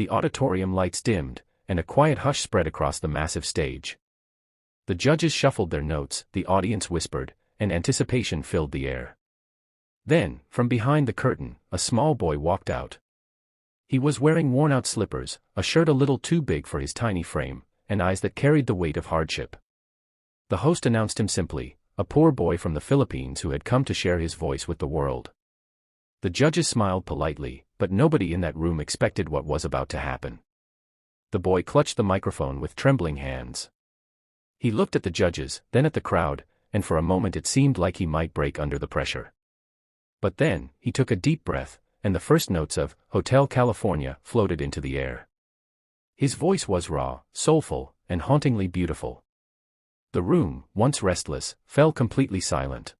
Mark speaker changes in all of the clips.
Speaker 1: The auditorium lights dimmed, and a quiet hush spread across the massive stage. The judges shuffled their notes, the audience whispered, and anticipation filled the air. Then, from behind the curtain, a small boy walked out. He was wearing worn-out slippers, a shirt a little too big for his tiny frame, and eyes that carried the weight of hardship. The host announced him simply, a poor boy from the Philippines who had come to share his voice with the world. The judges smiled politely, but nobody in that room expected what was about to happen. The boy clutched the microphone with trembling hands. He looked at the judges, then at the crowd, and for a moment it seemed like he might break under the pressure. But then, he took a deep breath, and the first notes of Hotel California floated into the air. His voice was raw, soulful, and hauntingly beautiful. The room, once restless, fell completely silent.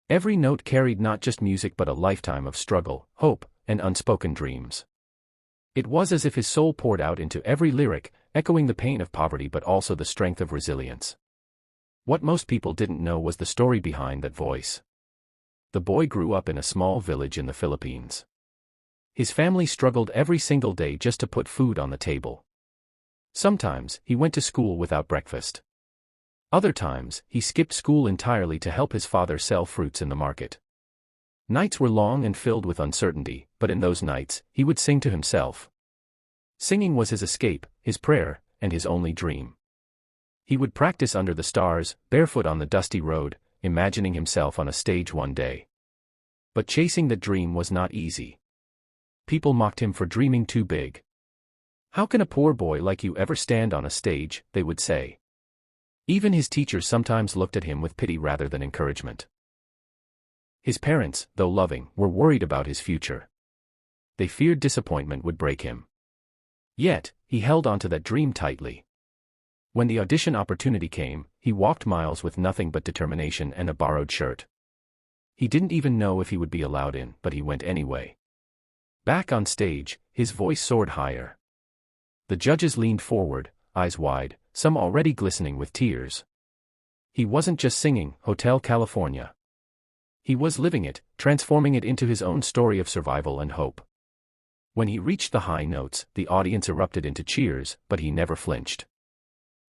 Speaker 1: Every note carried not just music but a lifetime of struggle, hope, and unspoken dreams. It was as if his soul poured out into every lyric, echoing the pain of poverty but also the strength of resilience. What most people didn't know was the story behind that voice. The boy grew up in a small village in the Philippines. His family struggled every single day just to put food on the table. Sometimes, he went to school without breakfast. Other times, he skipped school entirely to help his father sell fruits in the market. Nights were long and filled with uncertainty, but in those nights, he would sing to himself. Singing was his escape, his prayer, and his only dream. He would practice under the stars, barefoot on the dusty road, imagining himself on a stage one day. But chasing that dream was not easy. People mocked him for dreaming too big. "How can a poor boy like you ever stand on a stage?" they would say. Even his teachers sometimes looked at him with pity rather than encouragement. His parents, though loving, were worried about his future. They feared disappointment would break him. Yet, he held on to that dream tightly. When the audition opportunity came, he walked miles with nothing but determination and a borrowed shirt. He didn't even know if he would be allowed in, but he went anyway. Back on stage, his voice soared higher. The judges leaned forward, eyes wide, some already glistening with tears. He wasn't just singing Hotel California. He was living it, transforming it into his own story of survival and hope. When he reached the high notes, the audience erupted into cheers, but he never flinched.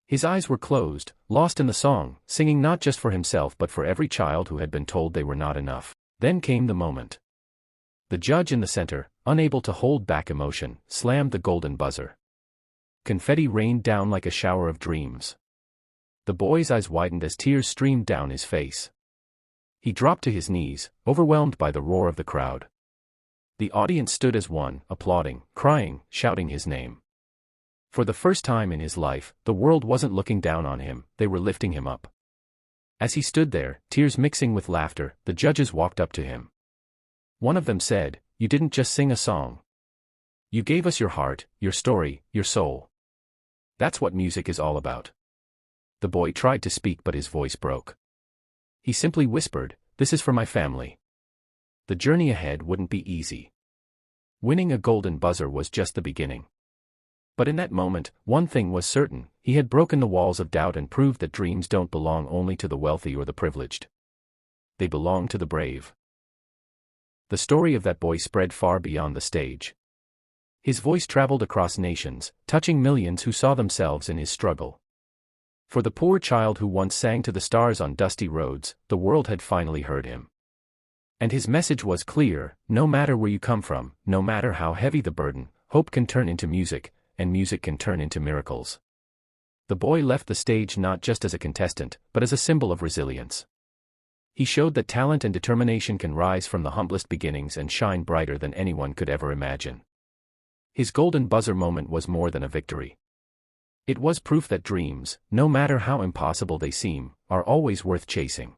Speaker 1: His eyes were closed, lost in the song, singing not just for himself but for every child who had been told they were not enough. Then came the moment. The judge in the center, unable to hold back emotion, slammed the golden buzzer. Confetti rained down like a shower of dreams. The boy's eyes widened as tears streamed down his face. He dropped to his knees, overwhelmed by the roar of the crowd. The audience stood as one, applauding, crying, shouting his name. For the first time in his life, the world wasn't looking down on him, they were lifting him up. As he stood there, tears mixing with laughter, the judges walked up to him. One of them said, "You didn't just sing a song. You gave us your heart, your story, your soul. That's what music is all about." The boy tried to speak but his voice broke. He simply whispered, "This is for my family." The journey ahead wouldn't be easy. Winning a golden buzzer was just the beginning. But in that moment, one thing was certain, he had broken the walls of doubt and proved that dreams don't belong only to the wealthy or the privileged. They belong to the brave. The story of that boy spread far beyond the stage. His voice traveled across nations, touching millions who saw themselves in his struggle. For the poor child who once sang to the stars on dusty roads, the world had finally heard him. And his message was clear: no matter where you come from, no matter how heavy the burden, hope can turn into music, and music can turn into miracles. The boy left the stage not just as a contestant, but as a symbol of resilience. He showed that talent and determination can rise from the humblest beginnings and shine brighter than anyone could ever imagine. His golden buzzer moment was more than a victory. It was proof that dreams, no matter how impossible they seem, are always worth chasing.